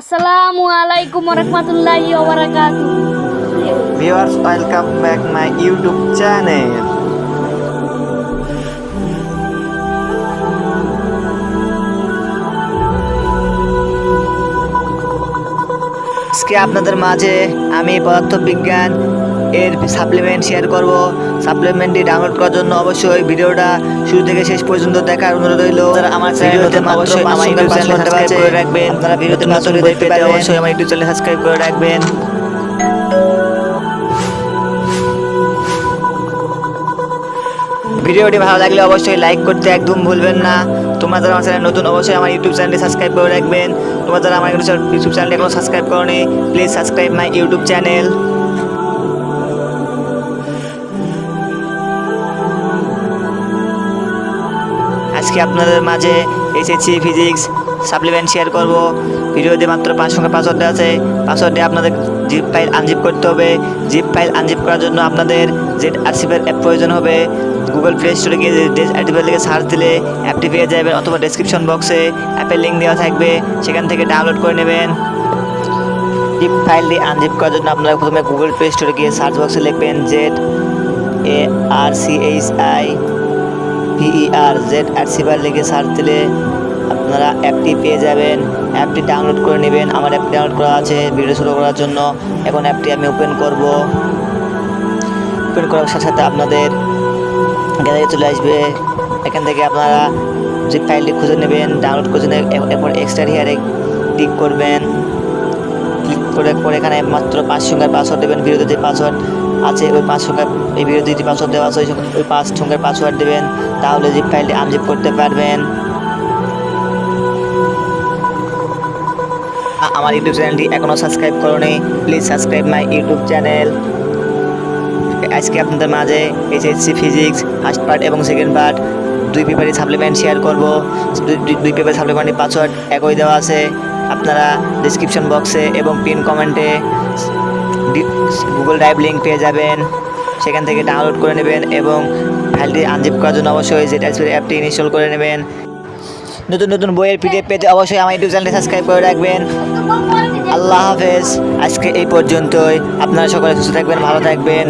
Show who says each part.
Speaker 1: আসসালামু আলাইকুম রহমতুল্লাহি ওয়া বারাকাতুহু।
Speaker 2: Viewers, welcome back my YouTube channel. আজকে আপনাদের মাঝে আমি পদার্থবিজ্ঞান এর সাপ্লিমেন্ট শেয়ার করব। সাপ্লিমেন্টটি ডাউনলোড করার জন্য অবশ্যই ভিডিওটা শুরু থেকে শেষ পর্যন্ত দেখার অনুরোধ রইল। আমার চ্যানেলতে অবশ্যই আমার ইউটিউব চ্যানেল সাবস্ক্রাইব করে রাখবেন। আপনারা ভিডিওতে নতুন বই পেতে অবশ্যই আমার ইউটিউব চ্যানেল সাবস্ক্রাইব করে রাখবেন। ভিডিওটি ভালো লাগলে অবশ্যই লাইক করতে একদম ভুলবেন না। তোমরা যারা আমার চ্যানেল নতুন অবশ্যই আমার ইউটিউব চ্যানেলটি সাবস্ক্রাইব করে রাখবেন। তোমরা যারা আমার ইউটিউব চ্যানেলটি এখনো সাবস্ক্রাইব করোনি, please subscribe my YouTube channel. আজকে আপনাদের মাঝে এসএসসি ফিজিক্স সাপ্লিমেন্ট শেয়ার করব। ভিডিওতে মাত্র 5 সংখ্যা পাসওয়ার্ড আছে। পাসওয়ার্ডে আপনাদের জিপ ফাইল আনজিপ করতে হবে। জিপ ফাইল আনজিপ করার জন্য আপনাদের ZArchive অ্যাপ প্রয়োজন হবে। গুগল প্লে স্টোরে গিয়ে ZArchive লিখে সার্চ দিলে অ্যাপটি পেয়ে যাবেন, অথবা ডেসক্রিপশন বক্সে অ্যাপের লিঙ্ক দেওয়া থাকবে, সেখান থেকে ডাউনলোড করে নেবেন। জিপ ফাইলটি আনজিপ করার জন্য আপনারা প্রথমে গুগল প্লে স্টোরে গিয়ে সার্চ বক্সে লিখবেন ZArchive লিখে সার্চ দিলে আপনারা অ্যাপটি পেয়ে যাবেন। অ্যাপটি ডাউনলোড করে নেবেন। আমার অ্যাপটি ডাউনলোড করা আছে ভিডিও শুরু করার জন্য। এখন অ্যাপটি আমি ওপেন করব। ওপেন করার সাথে সাথে আপনাদের গ্যালারি চলে আসবে। এখান থেকে আপনারা যে ফাইলটি খুঁজে নেবেন, ডাউনলোড করে এরপর এক্সট্রা হিয়ারে ক্লিক করবেন। ক্লিক করে পরে এখানে মাত্র 5 সংখ্যার পাসওয়ার্ড দেবেন। ভিডিওতে যে পাসওয়ার্ড আছে ওই 5 সংখ্যার, এই ভিডিওতে যে পাসওয়ার্ড দেওয়া আছে ওই 5 সংখ্যার পাসওয়ার্ড দেবেন, তাহলে জিপ ফাইলটি আনজিপ করতে পারবেন। আমার ইউটিউব চ্যানেলটি এখনও সাবস্ক্রাইব করোনি, please subscribe my YouTube channel. আজকে আপনাদের মাঝে এসএসসি ফিজিক্স ফার্স্ট পার্ট এবং সেকেন্ড পার্ট দুই পেপারই সাপ্লিমেন্ট শেয়ার করব। দুই পেপার সাপ্লিমেন্টের পাসওয়ার্ড একই দেওয়া আছে। আপনারা ডেসক্রিপশন বক্সে এবং পিন কমেন্টে গুগল ড্রাইভ লিঙ্ক পেয়ে যাবেন, সেখান থেকে ডাউনলোড করে নেবেন এবং ফাইলটি আনজিপ করার জন্য অবশ্যই ZArchive অ্যাপটি ইনস্টল করে নেবেন। নতুন নতুন বইয়ের PDF পেতে অবশ্যই আমার ইউটিউব চ্যানেলটি সাবস্ক্রাইব করে রাখবেন। আল্লাহ হাফেজ। আজকে এই পর্যন্তই। আপনারা সকলে সুস্থ থাকবেন, ভালো থাকবেন।